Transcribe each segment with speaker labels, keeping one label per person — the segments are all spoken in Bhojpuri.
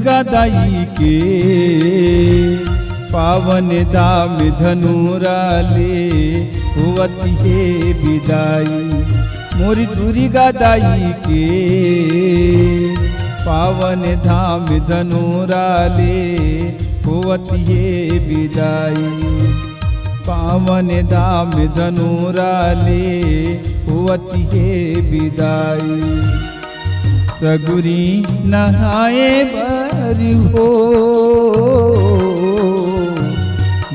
Speaker 1: दुर्गा दाई के पावन दाम धनुराले होवती है विदाई। मोरी दुर्गा दाई के पावन धाम धनुराले होवती है विदाई। पावन धाम धनुराले होवती है विदाई। सगुरी नहाए बारी हो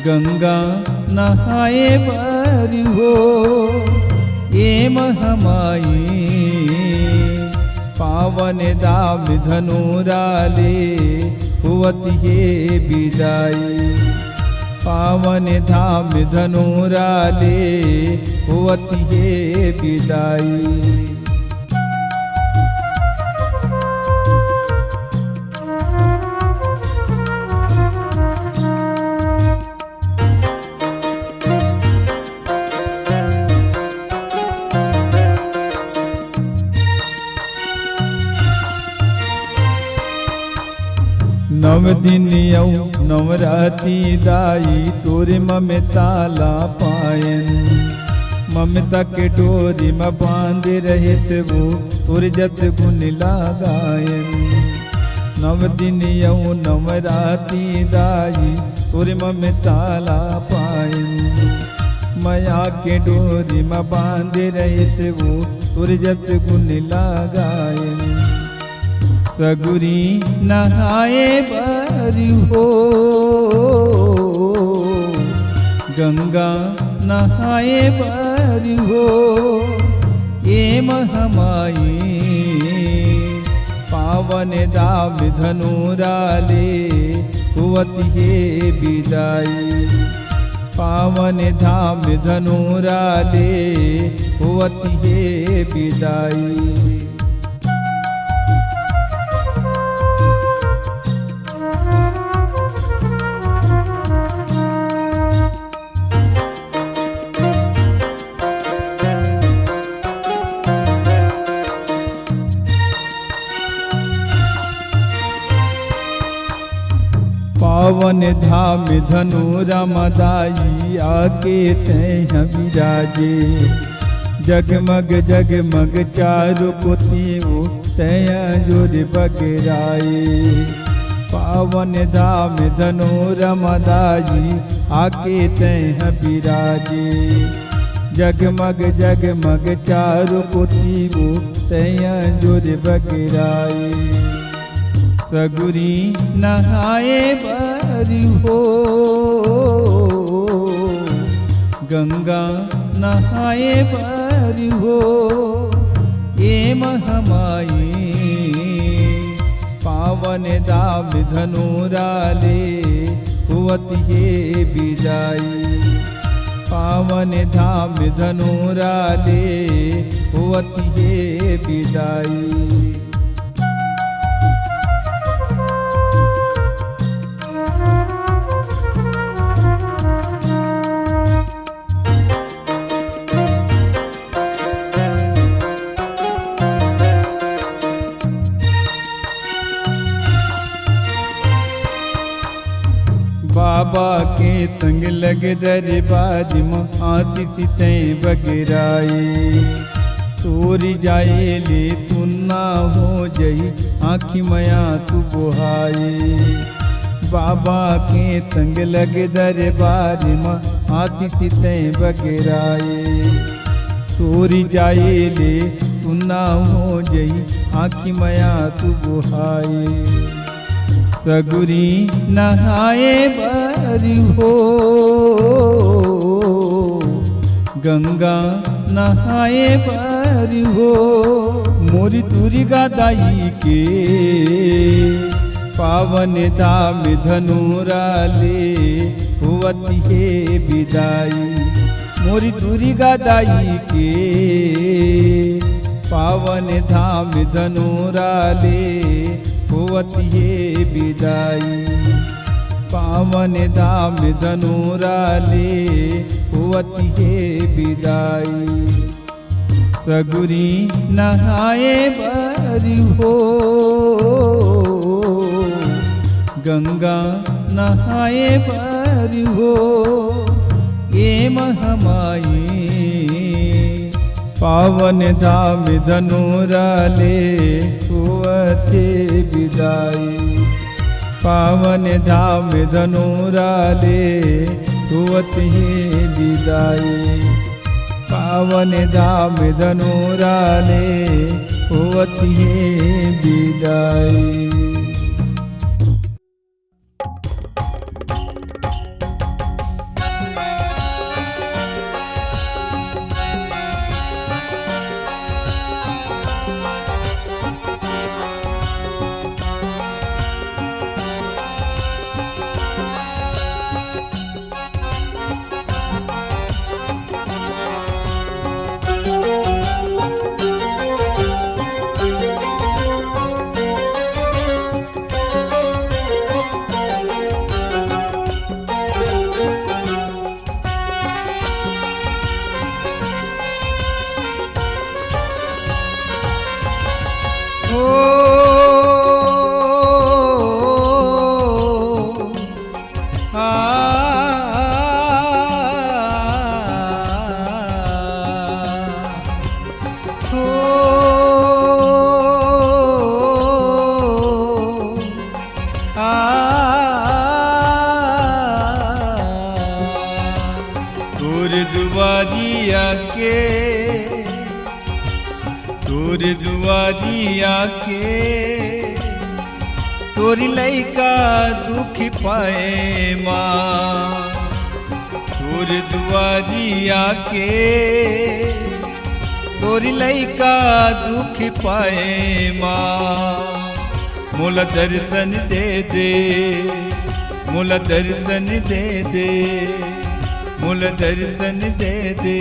Speaker 1: गंगा नहाए बारी हो ये महमाई। पावन दाम धनुराले होवती है विदाई। पावन धाम धनुराले होवती है विदाई। नव दिन यौ नवराती दाई तोरे ममताला पायन। ममता के डोरी में बांध रहत वो तोरे जत गुण लगायन। नव दिन यौ नवराती दाई तोरे ममताला पायन। माया के डोरी में बांध रहत वो तोरे जत गुण लगायन। सगुरी नहाए बारी हो गंगा नहाए बारी हो ये महमाई। पावन दाम धनुराले होवती है विदाई। पावन धाम धनुराले होवती है विदाई। पावन धाम धनुरा मदाई आके तैं विराजे। जगमग जगमग चारों पोती वो तैं जोर बगराए। पावन धाम धनुरा मदाई आके तैं विराजे। जगमग जगमग चारों पोती वो तैं जोर बगराए। सगुरी नहाए बारी हो गंगा नहाए बारी हो ये महमाई। पावन दाम धनुराले होवती है विदाई। पावन धाम धनुराले होवती है विदाई। बाबा के तंग लग दरबार में आतिश तैं बगराए। तोरी जाए ले तू ना हो जई आँखी मया तू बोहाए। बाबा के तंग लग दरबार में आतिश तैं बगराए। तोरी जाए ले तू ना हो जई आँखी मया तू बोहाए। सगुरी नहाए बारी हो गंगा नहाए बारी हो मोरी दुर्गा दाई के पावन धाम धनुराले होवती है विदाई। मोरी दुर्गा दाई के पावन धाम धनुराले होवती है विदाई। पावन धाम धनुराले होवती है विदाई। सगुरी नहाए बारी हो गंगा नहाए पर हो ये महामाई। पावन धाम धनुराले हुअते विदाई। पावन धाम धनुराले हुअते विदाई। पावन धाम धनुराले हुअते विदाई। तोर दुआरिया के तोरी लइका दुख पाए माँ। तोर दुआरिया के तोरी लइका दुख पाए माँ। मोला दर्शन दे दे, मोला दर्शन दे दे, मोला दर्शन दे दे।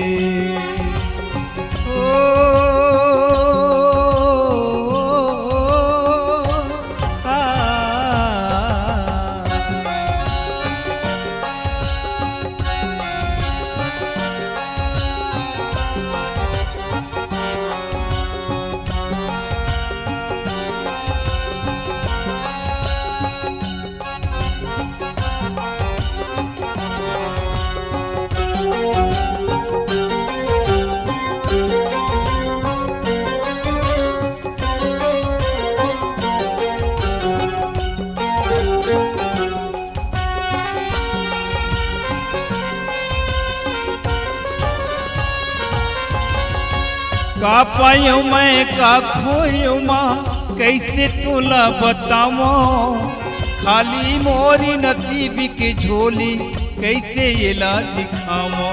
Speaker 1: का पायो मैं का खोयो माँ कैसे तोला बतावो। खाली मोरी नसीब की झोली कैसे येला दिखावो।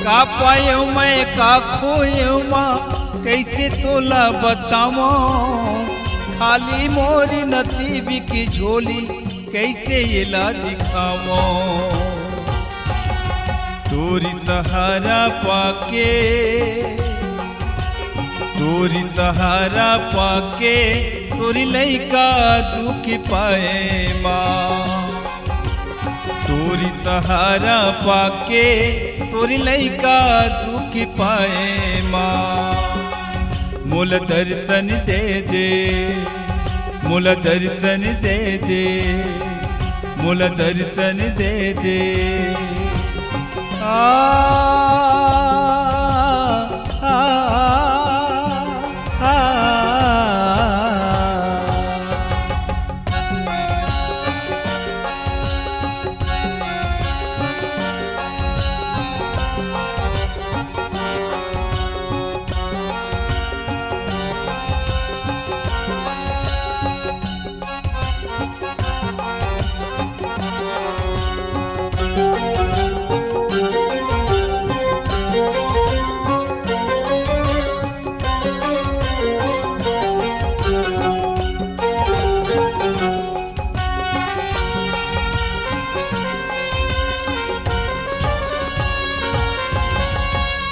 Speaker 1: का पायो मैं का खोयो माँ कैसे तोला बतावो। खाली मोरी नसीब की झोली कैसे येला दिखावो। तोरी सहारा पाके, तोरी सहारा पाके तोरी लइका दुख पाए माँ। तोरी सहारा पाके तोरी लइका दुख पाए माँ। मोला दर्शन दे दे, मोला दर्शन दे दे, मोला दर्शन दे दे।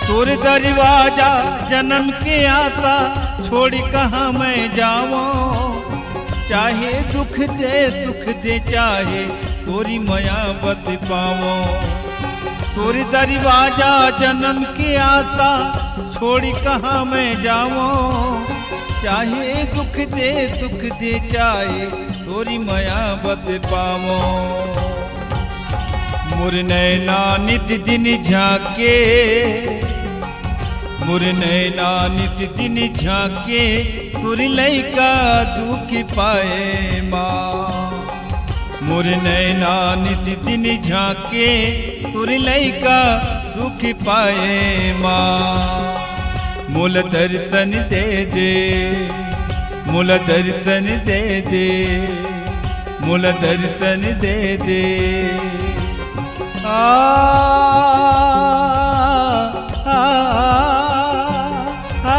Speaker 1: तोर दरवाजा जन्म के आता छोड़ कहाँ मैं जाऊँ। चाहे दुख दे सुख दे चाहे तोरी मया बत पावो। तोर दरवाजा जन्म के आता छोड़ कहाँ मैं जाऊँ। चाहे दुख दे सुख दे चाहे तोरी मया बत पावो। मोर नैना नित दिन झाके, मोर नैना नित दिन झाके, तोरी लैका दुख पाए माँ। मोर नैना नित दिन झाके, तोरी लैका दुख पाए माँ। मोल दर्शन दे दे, मोल दर्शन दे दे, मोल दर्शन दे दे। आ आ आ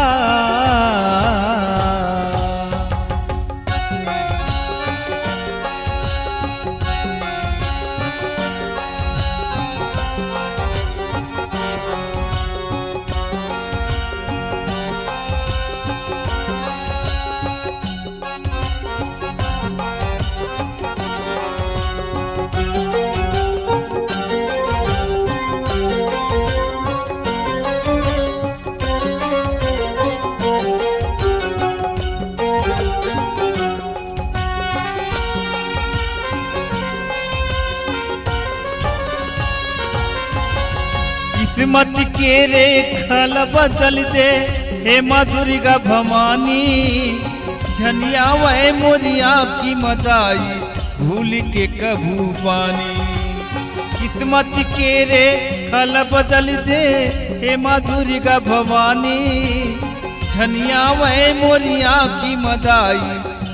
Speaker 1: किस्मत के रेखल बदल दे हे माँ दुर्गा भवानी। झनिया वह मोरिया की मदाई भूल के कभू पानी। किस्मत के रेखल बदल दे हे माँ दुर्गा भवानी। झनिया वह मोरिया की मदाई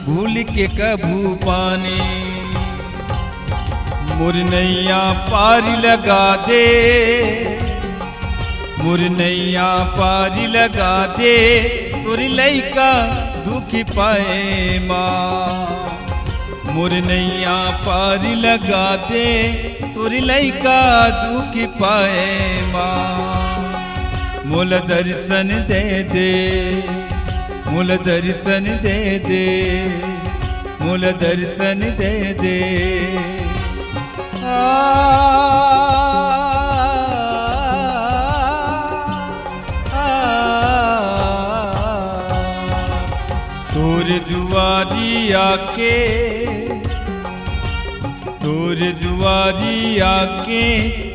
Speaker 1: भूल के कभू पानी। मुरनैया पारी लगा दे, मुरनैया पारी लगा दे, तोरी लैका दुख पाए माँ। मुरनैया पारी लगा दे, तोरी लैका दुख पाए माँ। मोल दर्शन दे दे, मोल दर्शन दे दे, मोल दर्शन दे दे। तोर दुआरी आके, तोर दुआरी आके,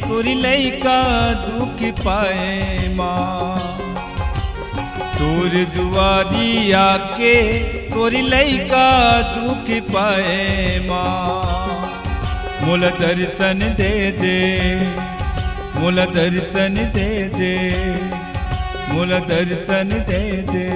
Speaker 1: तोरी लैका दुख पाए माँ। तोर दुआरी आके, तोरी लैका दुख पाए माँ। मोल दर्शन दे दे, मोल दर्शन दे दे, मोल दर्शन दे दे।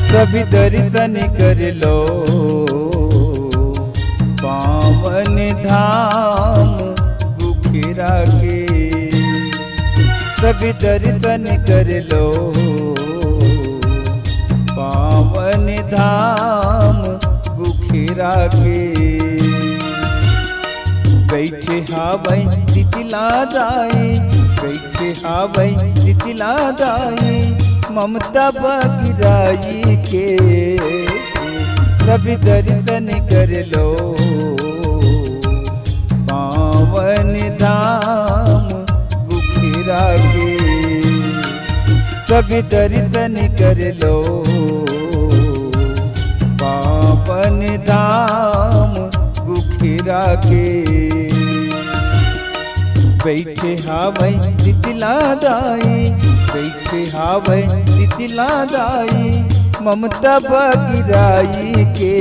Speaker 1: कभी दर्शन कर लो पावन धाम गुखेरा के। कभी दर्शन कर लो पावन धाम गुखेरा के। बैठे हावै तितला दाई, बैठे हावै तितला दाई, ममता बगिराई के। कभी दर्शन कर लो पावन धाम गुखेरा के। कभी दर्शन कर लो पावन धाम गुखेरा के। बैठे हावै तितला दाई, बैठे हावै तितला दाई, ममता बगिराई के।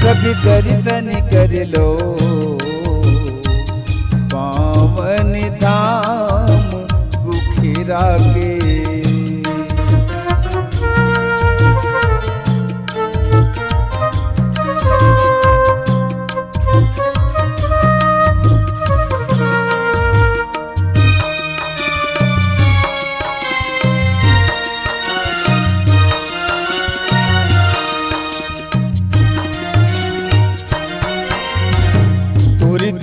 Speaker 1: कभी दर्शन कर लो पावन धाम गुखेरा के।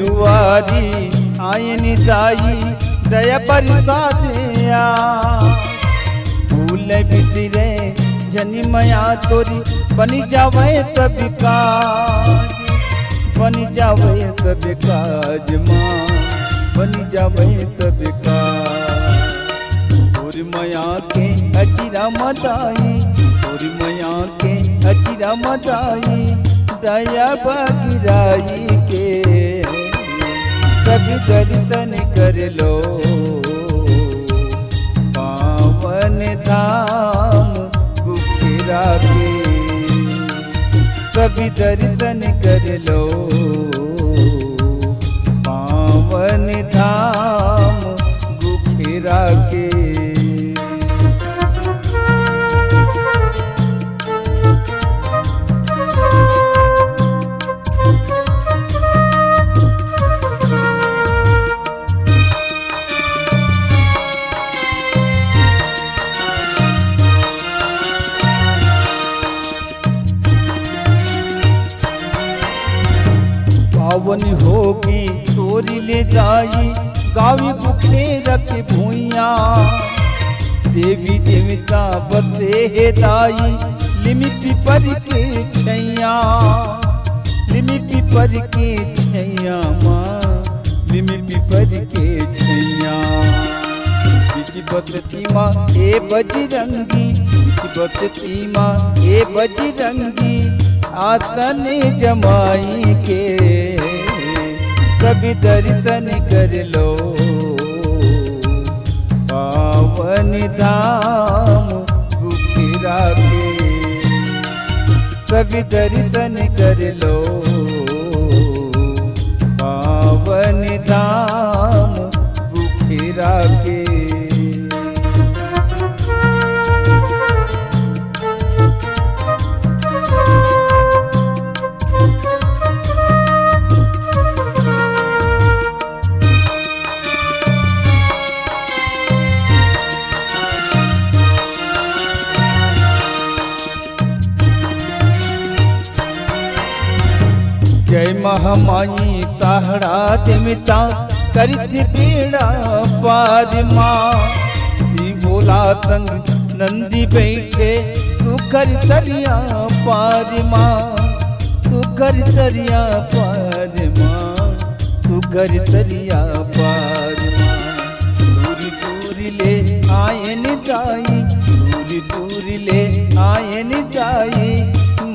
Speaker 1: दुआरी आयन दाई दया बरसा दिया भूल बिसरे जनी मया तोरी बनी जावे सब काज बनी जावे सब काज माँ बनी जावे सब काज और मया के अचिरा मदाई और मया के अचिरा मदाई दया बगिराई के कभी दर्शन कर लो पावन धाम गुफेरा के कभी दर्शन कर लो पावन धाम गुफेरा के पावन होगी तोरी ले जाई गावी गुफेरा के भूइया देवी देवता बसे है दाई लिमि पिपर के छैया लिमि पिपर के छैया माँ लिमि पिपर के छैया बिच बसती माँ ए बजरंगी बिच बसती माँ ए बजरंगी आसन जमाई के कभी दर्शन कर लो पावन धाम गुफेरा के कभी दर्शन कर लो पावन धाम गुफेरा के जय महामाई ताहड़ा देवता करती बेड़ा पार माँ बोला संग नंदी बैठे तू कर तरिया पार माँ तू कर तरिया पार माँ तू कर तरिया पार माँ दूरी दूरी ले आयन दाई दूरी दूरी ले आयन दाई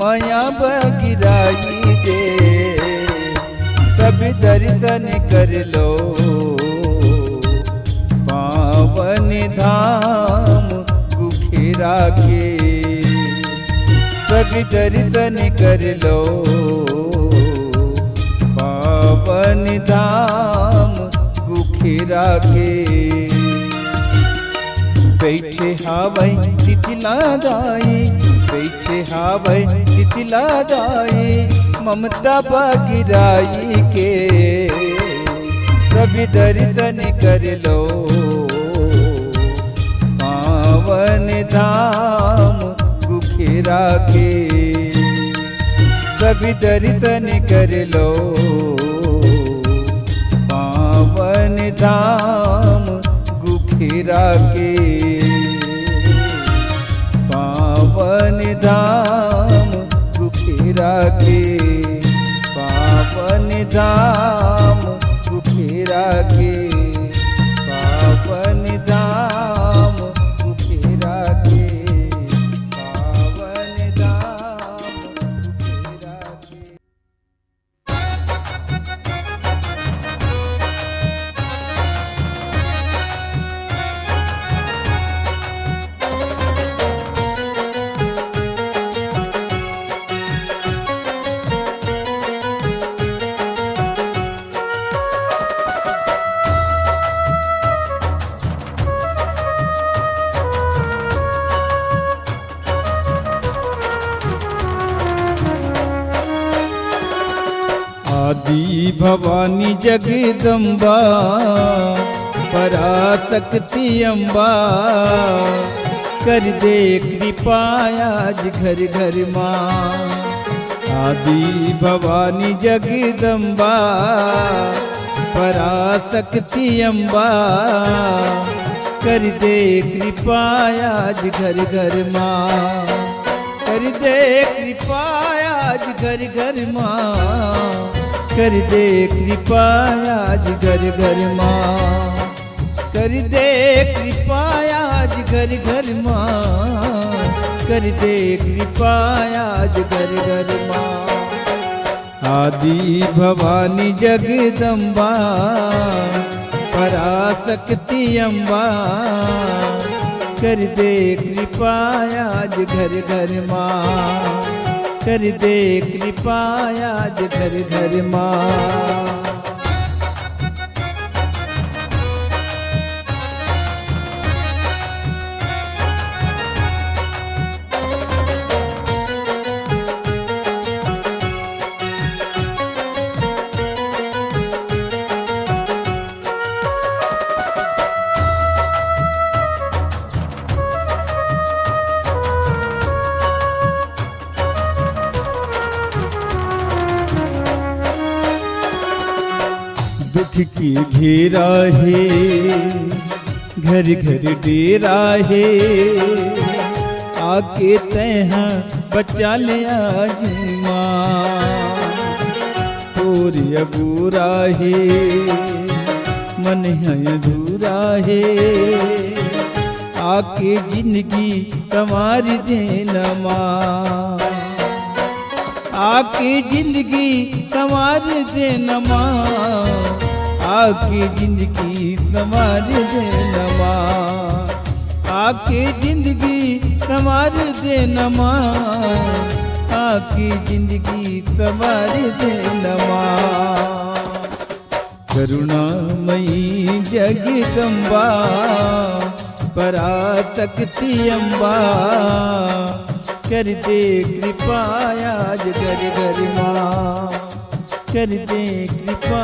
Speaker 1: माया बगिराई दे कभी दर्शन कर लो पावन धाम गुफेरा के कभी दर्शन कर लो पावन धाम गुफेरा के बैठे हावै तितला दाई बैठे हावै तितला दाई ममता बगिराई के कभी दर्शन कर लो पावन धाम गुफेरा के कभी दर्शन कर लो पावन धाम गुफेरा के पावन धाम गुफेरा के पावन धाम गुफेरा के पावन धाम गुफेरा के पावन धाम गुफेरा के आदि भवानी जगदम्बा पराशक्ति अम्बा कर दे कृपा आज घर घर माँ आदि भवानी जगदम्बा पराशक्ति अम्बा कर दे कृपा आज घर घर माँ कर दे कृपा आज घर घर माँ कर दे कृपा आज घर घर माँ कर दे कृपा आज घर घर माँ कर दे कृपा आज घर घर माँ आदि भवानी जगदम्बा पराशक्ति अम्बा कर दे कृपा आज घर घर माँ कर दे कृपा आज घर घर माँ दुख की घेरा है घर घर डेरा है आके तैहा बचा ले आज माँ तोर अबूरा है मन है अधूरा है आके जिंदगी संवार देना माँ आके जिंदगी संवार देना माँ आके जिंदगी संवार देना माँ आके जिंदगी संवार देना माँ आके जिंदगी संवार देना माँ करुणामयी जगदम्बा पराशक्ति अम्बा कर दे कृपा आज घर घर माँ कर दे कृपा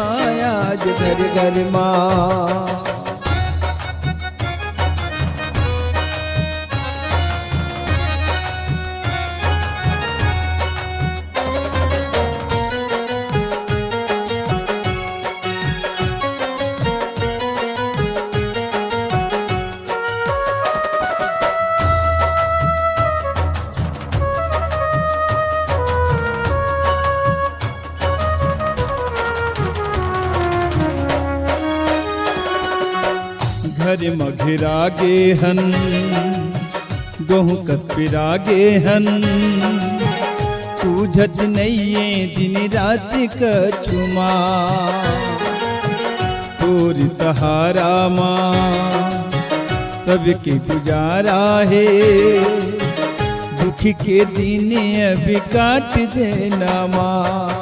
Speaker 1: आज घर घर माँ घर मघिरागे हन गहूँ कतपिरागे हन सूझत नैये दिन रात कछुमा तोर सहारा माँ सबके गुजारा है दुख के दिन अभी काट देना माँ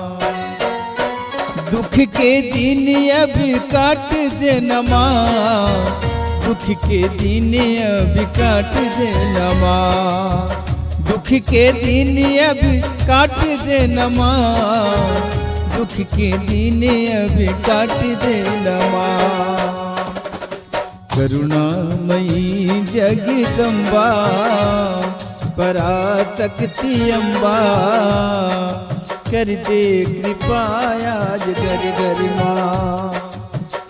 Speaker 1: दुख के दिन अभी काट देना माँ दुख के दिन अभी काट देना माँ दुख के दिन अभी काट देना माँ दुख के दिन अभी काट देना माँ करुणामयी जगदम्बा पराशक्ति अम्बा कर दे कृपा आज घर घर माँ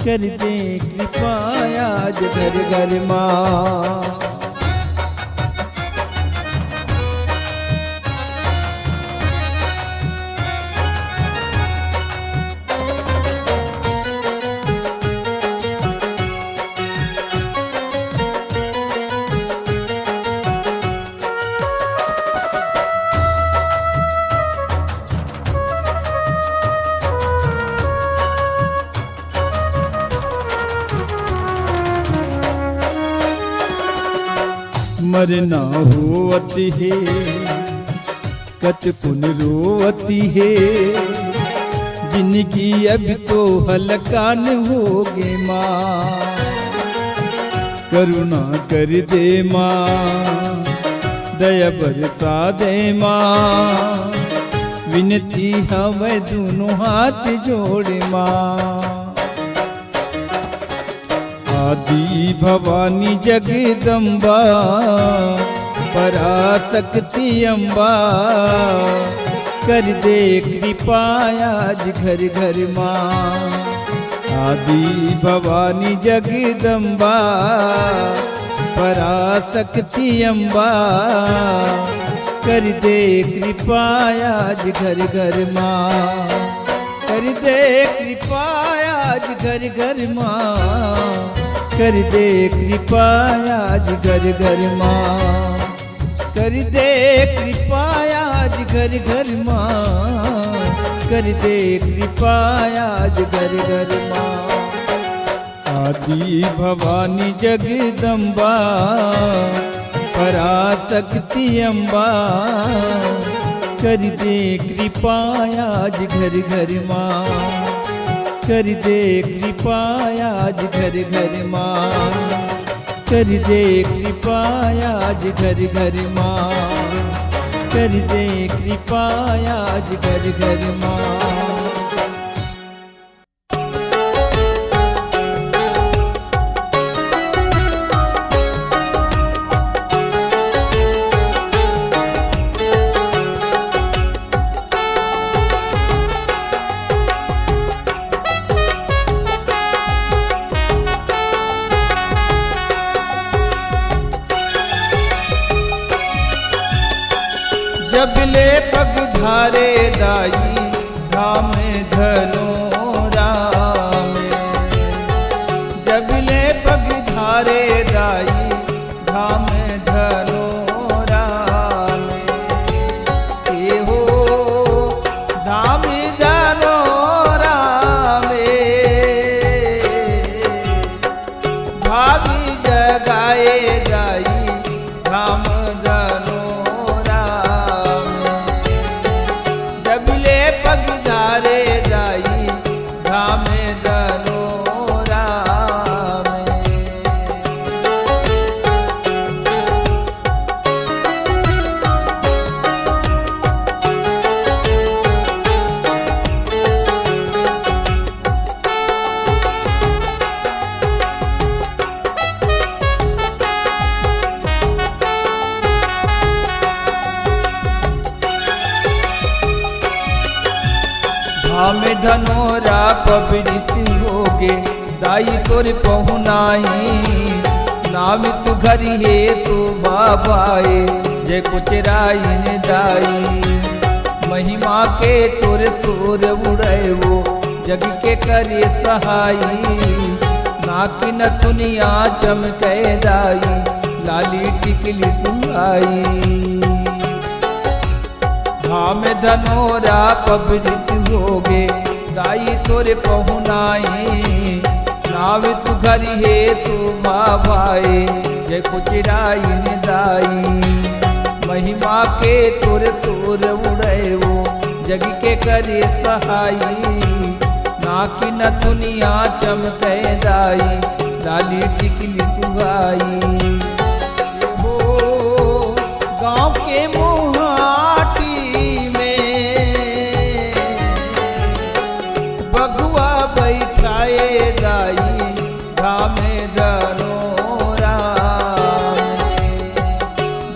Speaker 1: कर दे कृपा आज घर घर माँ मरना होती है कत पुन रोवती है जिंदगी अब तो हलकान होगे माँ करुणा कर दे माँ दया बरसा दे माँ विनती हमें दोनों हाथ जोड़े माँ आदि भवानी जगदम्बा पराशक्ति अम्बा कर दे कृपा आज घर घर माँ। आदि भवानी जगदम्बा पराशक्ति अम्बा, कर दे कृपा आज घर घर माँ। कर दे कृपा आज घर घर माँ, कर दे कृपा आज घर घर माँ। कर दे कृपा आज घर घर माँ, कर दे कृपा आज घर घर माँ। आदि भवानी जगदम्बा पराशक्ति अम्बा, कर दे कृपा आज घर घर माँ। कर दे कृपा आज घर घर माँ, कर दे कृपा आज घर घर माँ। कर दे कृपा आज घर घर माँ। जब ले पग धारे दाई धाम धनो राम। जब ले पग धारे दाई धाम धनो राम। ए हो धाम धनो राम, भागी जगाए दाई धाम धनो। पग धारे दाई धाम धनो राम। धाम धनोरा पवित्र होगे दाई तोर पहुनाई। नाम तू घर हे तू बाबाए जय कुचराइन दाई। महिमा के तोर तोर उड़े वो जग के करे सहाई। नाकी न दुनिया चमके दाई लाली टिकली सुहाई। धाम धनोरा पवित्र होगे दाई तोरे पहुनाई। नाव तू घर हे तू बाबाए जय कुचराइन दाई। महिमा के तोर तोर उड़े वो जग के करे सहाई। नाकी न दुनिया चमके दाई लाली टिकली सुहाई। हो गाँव के मोहाटी बैठाए दाई धाम धनो राम।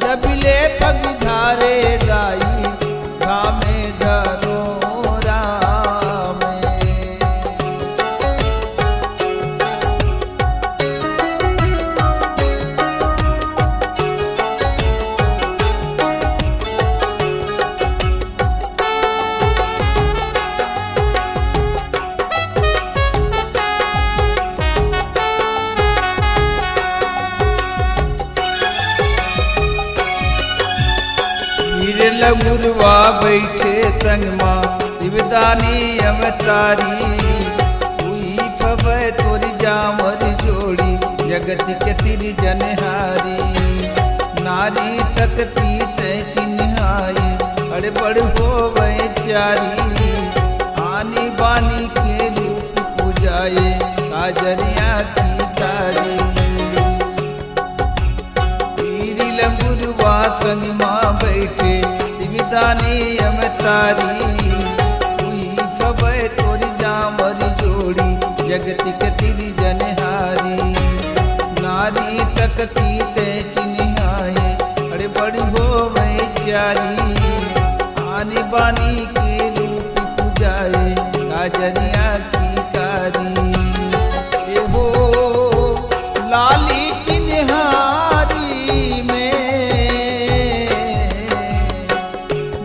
Speaker 1: जब ले पग धारे दाई धाम धनो राम। लगुरवा बैठे संग माँ शिवदानी अवतारी। हुई फबै तोरी जामर जोड़ी जगत के तिर जनहारी। नारी शक्ति तय चिन्हाई बड़ बड़ होवे चारी। आनी बानी के रूप पूजाए काजरिया की तारी। पीरी लगुरवा संग माँ बैठे शिवदानी अवतारी। हुई फबै तोरी जामर जोड़ी जगत के तिर जनहारी। नारी शक्ति ते चिन्हाए बड़ बड़ होवे चारी। आनी भवानी के रूप पूजाए काजरिया की कारी। ए हो लाली चिन्हारी में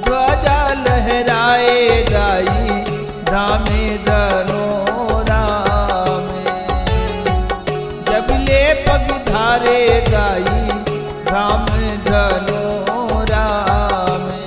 Speaker 1: ध्वजा लहराए दाई धामे धनोरा में। जब ले पग धारे दाई धाम धनोरा में।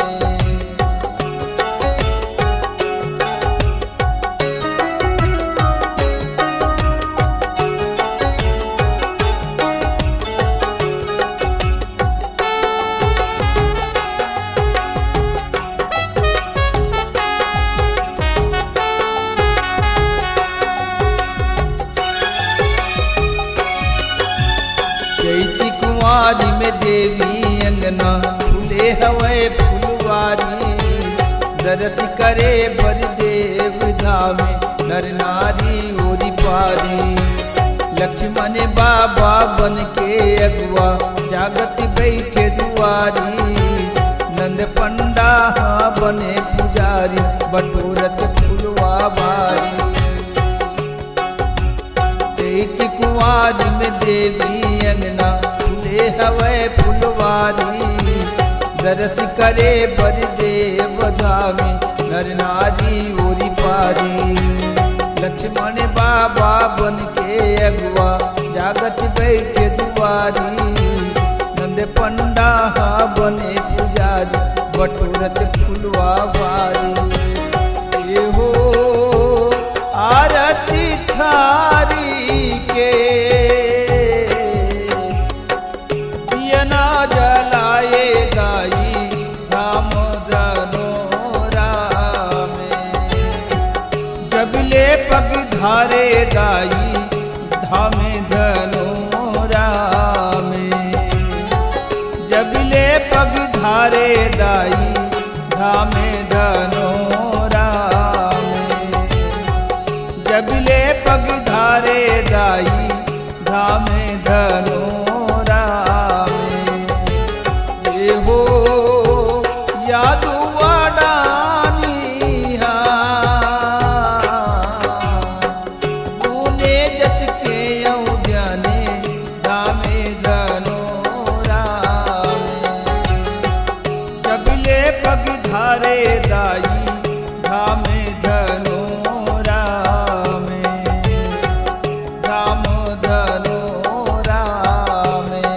Speaker 1: चैती कुंवारी में देवी अंगना फूले हवे फुलवारी। दरस करे बरदेव धामे नर नारी ओरी पारी। लक्ष्मण बाबा बन के अगुआ जागत बैठे दुआरी। नंद पंडा बने पुजारी बटोरत फुलवा बारी। चैती कुंवारी में देवी अंगना फूले हवे फुलवारी। दरस करे बरदेव धामे नर नारी ओरी पारी। लक्ष्मण बाबा बन के अगुआ जागत बैठे दुआरी। नंद पंडा बने पुजारी बटोरत फुलवा बारी। ये हो आरती थारी के दियना जलाए दाई धाम धनोरा में। जब ले पग धारे दाई धामे धनोरा में। जब ले पग धारे दाई धामे धनोरा में। जब ले पग धारे दाई धामे धनोरा में। ये हो यादुआ डानी तूने जत के यऊ जाने धामे धनोरा में। जब ले पग धारे दाई धामे धनोरा में। धाम धनोरा में।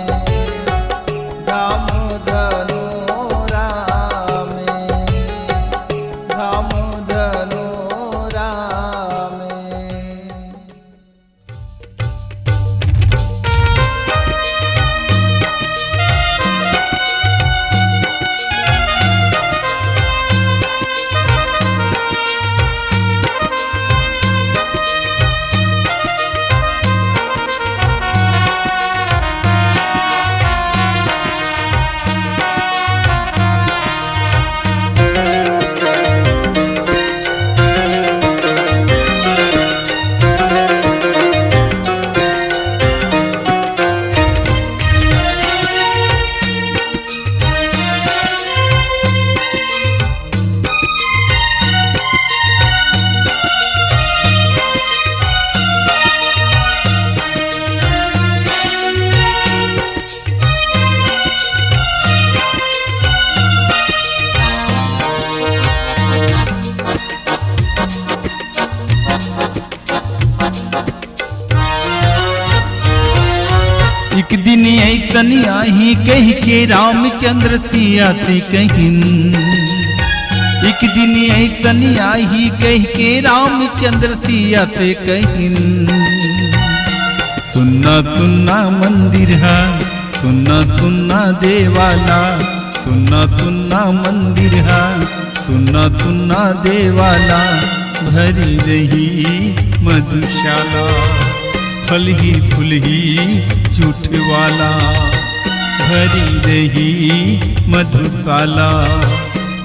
Speaker 1: धाम धनोरा में। धाम धनोरा में।
Speaker 2: एक दिन ऐसन आही कह के रामचंद्र सिया से कहिन। एक दिन ऐसन आही कह के रामचंद्र सिया से कहिन। सुन्ना सुन्ना मंदिर है सुन्ना सुन्ना देवाला। सुन्ना सुन्ना मंदिर है सुन्ना सुन्ना देवाला। भरी रही मधुशाला फल ही फूल ही झूठ वाला। भरी रही मधुशाला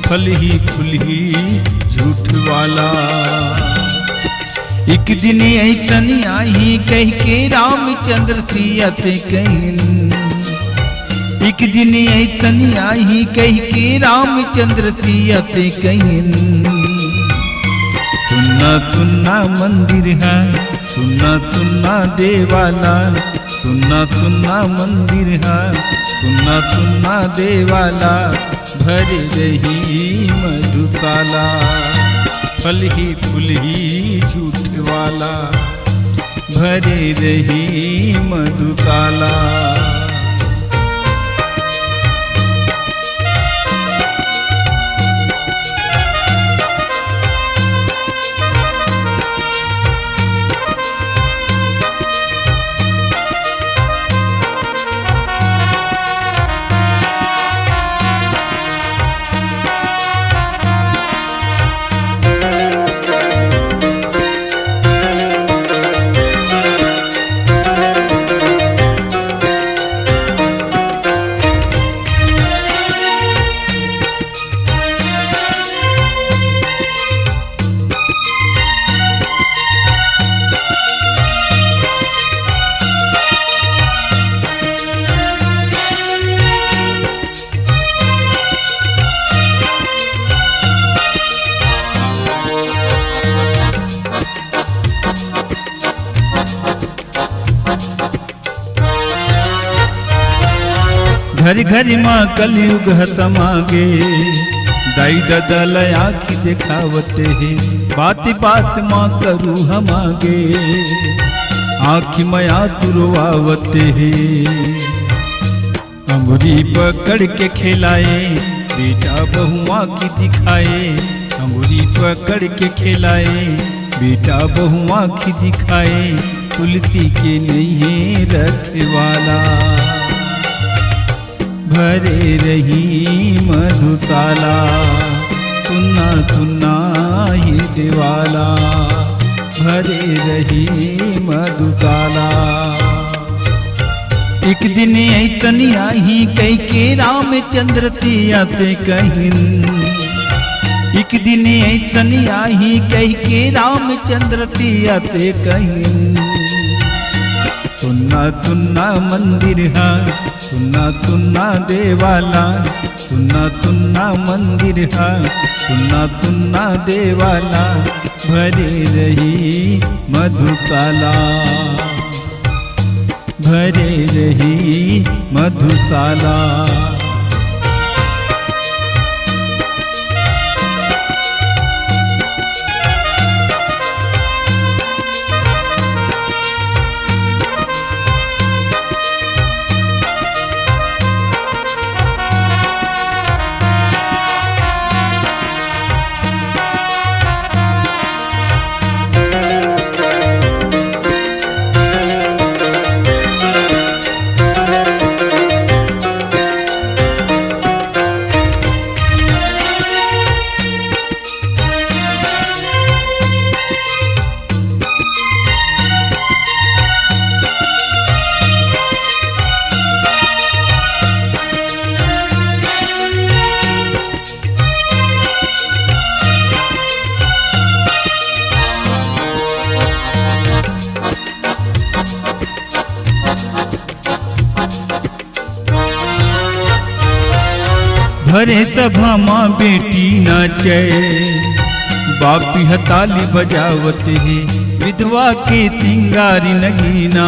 Speaker 2: फल ही फूल ही झूठ वाला। एक दिन ऐसन आई कह के रामचंद्र सिया से कहिन। एक दिन ऐसन आई कह के रामचंद्र सिया से कहिन, सुन्ना सुन्ना मंदिर है, सुन्ना सुन्ना देवाला, सुन्ना सुन्ना मंदिर है, सुन्ना सुन्ना देवाला, भर रही मधुशाला, फल ही फूल ही झूठ वाला, भरे रही मधुशाला। घर घर माँ कलयुग समागे, दाई ददल आखी दिखावते है, बात बात माँ करू हम आगे, आखी मया सुरवावते है। अंगुरी पकड़ के खिलाए, बेटा बहुआ की दिखाए, अंगुरी पकड़ के खिलाए, बेटा बहुआ की दिखाए, तुलसी के नहीं रखवाला, भरे रही मधुशाला, सुन्ना सुन्ना ये देवाला, भरे रही मधुशाला। एक दिन ऐसन आई कह के रामचंद्र सिया से कहिन, एक दिन ऐसन आई कह के रामचंद्र सिया से कहिन, सुन्ना सुन्ना मंदिर है, सुन्ना सुन्ना देवाला, सुन्ना सुन्ना मंदिर है, सुन्ना सुन्ना देवाला, भरे रही मधुशाला, भरे रही मधुशाला। भरे सभा माँ बेटी नाचे, बापी हताली बजावते है, विधवा के सिंगारी नगीना,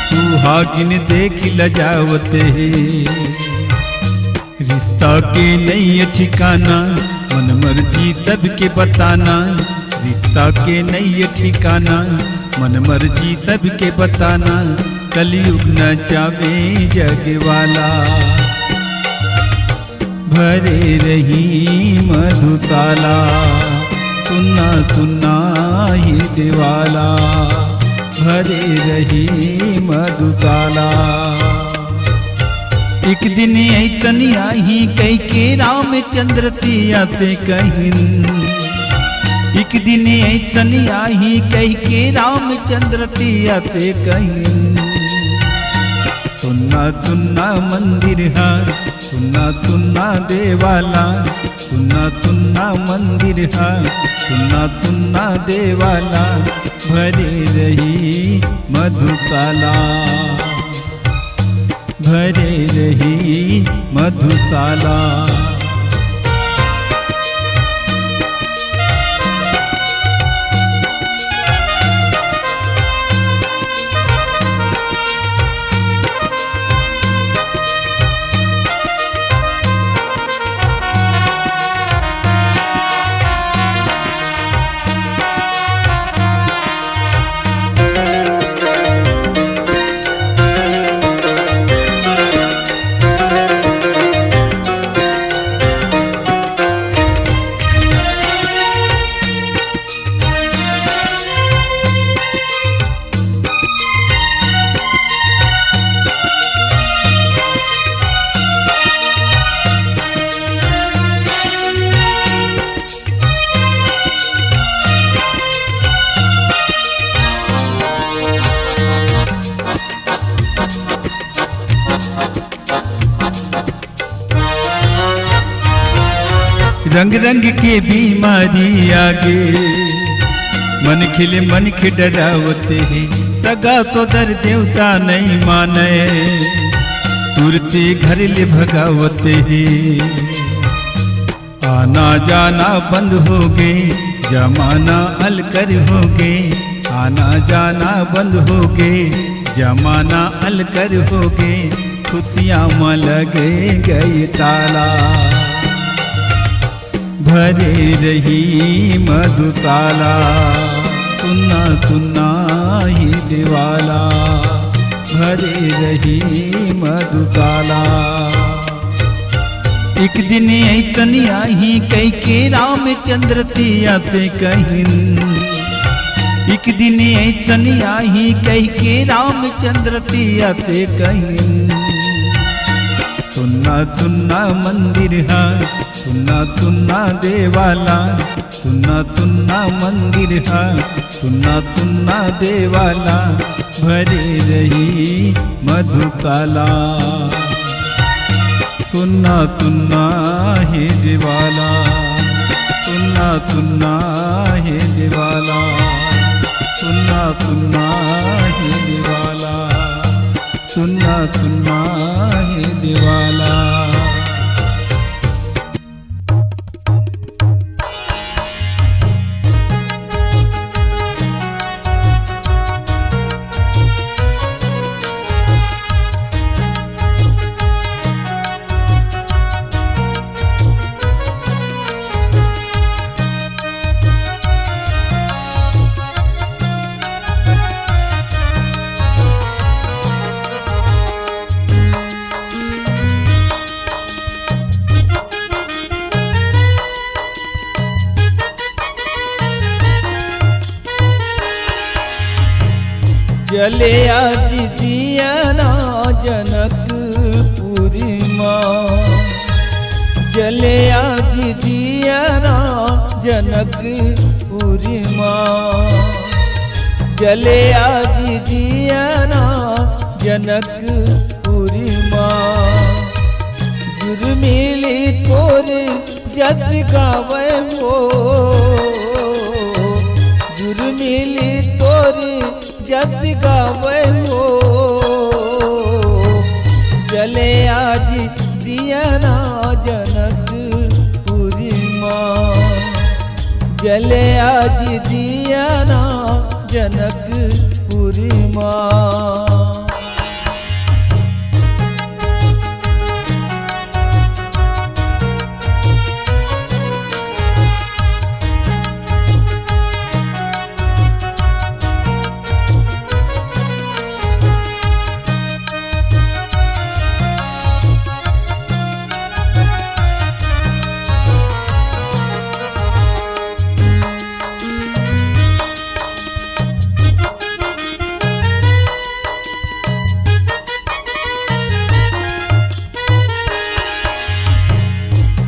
Speaker 2: सुहागिन देख लजावते है। रिश्ता के नई ठिकाना, मन मर्जी सबके बताना, रिश्ता के नई ठिकाना, मन मर्जी सबके बताना, कलयुग न चावे जग वाला, भरे रही मधुशाला, सुन्ना सुन्ना ये देवाला, भरे रही मधुशाला। एक दिन ऐसन आई कह के रामचंद्र सिया से कहिन, एक दिन ऐसन आई कह के रामचंद्र सिया से कहिन, सुन्ना सुन्ना मंदिर है, सुन्ना सुन्ना देवाला, सुन्ना सुन्ना मंदिर है, सुन्ना सुन्ना देवाला, भरे रही मधुशाला, भरे रही मधुशाला। रंग रंग के बीमारी आगे मन खिले मन के डरावते हैं। सगा सोदर देवता नहीं माने तुरते घर ले भगावते हैं। आना जाना बंद हो गए जमाना अलकर हो गए। आना जाना बंद हो गए जमाना अलकर हो गए। खुशियाँ में लगे गए ताला भरे रही मधुशाला। सुना सुना ही दिवाला भरे रही मधुशाला। एक दिन ऐसन आई कह के रामचंद्र सिया से कहिन। एक दिन ऐसन आई कह के रामचंद्र सिया से कहिन। सुन्ना सुन्ना मंदिर है सुन्ना सुन्ना देवाला। सुन्ना सुन्ना मंदिर है सुन्ना सुन्ना देवाला भरे रही मधुशाला। सुन्ना सुन्ना हे देवाला सुन्ना सुन्ना हे देवाला सुन्ना सुन्ना हे देवाला सुन्ना सुन्ना हे देवाला।
Speaker 1: जले आज दिया ना जनकपुरी माँ। जले आज दिया ना जनकपुरी माँ। जले आज दिया ना जनकपुरी माँ। जुर्मिली तोर जस गावे वो। जुर्मिली तोर जस गावे हो। जले आज दिया ना जनकपुरी माँ। जले आज दिया ना जनकपुरी माँ।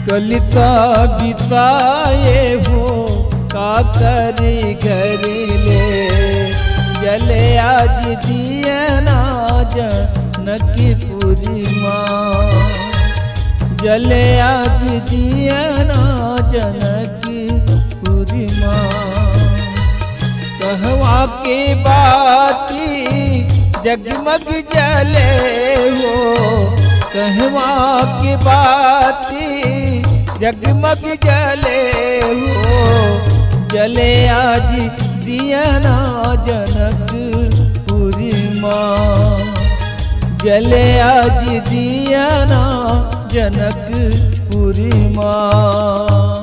Speaker 1: कलिता बिताए हो का करी घर ले। जले आज दिया ना जनकपुरी माँ। जले आज दिया ना जनकपुरी माँ। कहवा के बाती जगमग जले हो कहवा की बाती जगमग जले हो जले आज दिया ना जनकपुरी माँ जले आज दिया ना जनकपुरी माँ।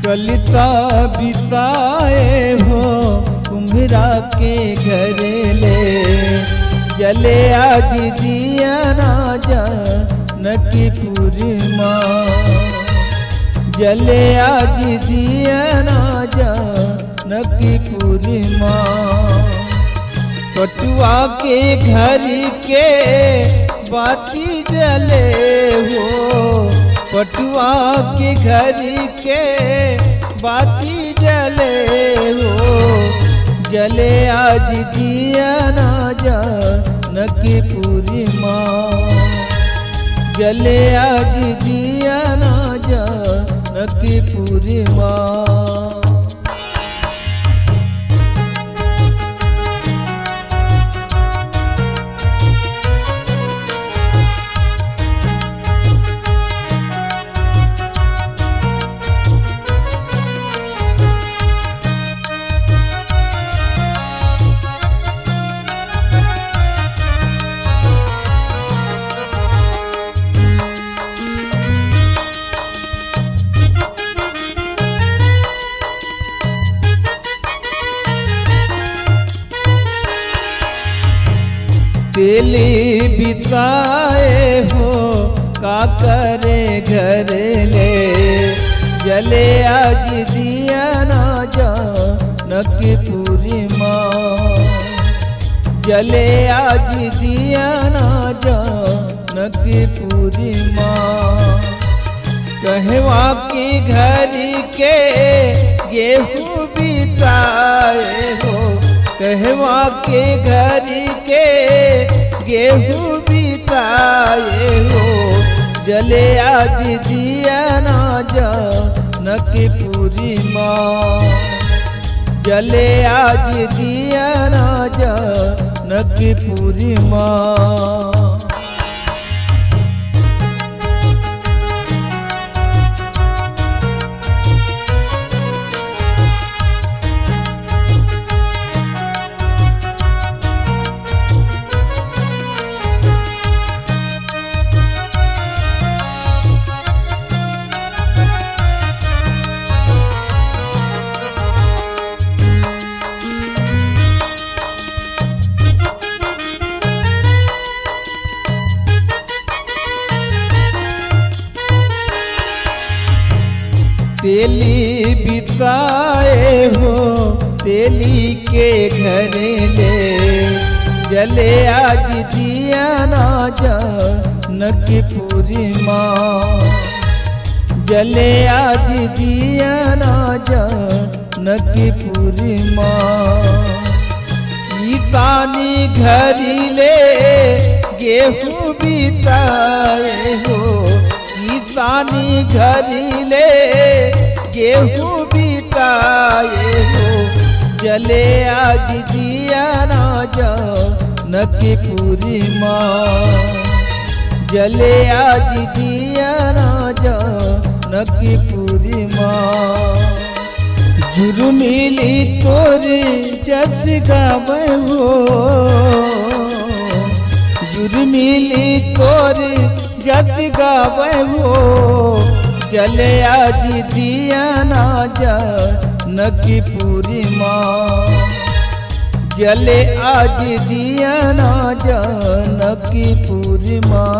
Speaker 1: कलिता बिताए हो कुम्भरा के घर ले जले आज दिया ना जनकपुरी माँ जले आज दिया ना जनकपुरी माँ। पटुआ के घर के बाती जले हो पटुआ के घर के बाती जले हो जले आज दिया ना जनकपुरी माँ जले आज दिया ना जनकपुरी माँ। तेली बिताए हो का करे घर ले जले आज दिया ना जनकपुरी माँ जले आज दिया ना जनकपुरी माँ। कहवा की घर के गेहूँ बिताए हो कहवा के घर के गेहूँ बिताए हो जले आज दिया ना जनकपुरी माँ जले आज दिया ना जनकपुरी माँ। तेली बिताए हो तेली के घर ले जले आज दिया ना जनकपुरी माँ जले आज दिया ना जनकपुरी माँ। तानी घरी ले गेहूँ बिताए हो तानी घरी ले गेहूँ बिताए हो जले आज दिया ना जनकपुरी माँ जले आज दिया ना जनकपुरी माँ। जुर्मिली तोरे जस गावे हो जुर्मिली तोरे जस गावे हो जले आज दिया ना जनकपुरी माँ जले आज दिया ना जनकपुरी माँ।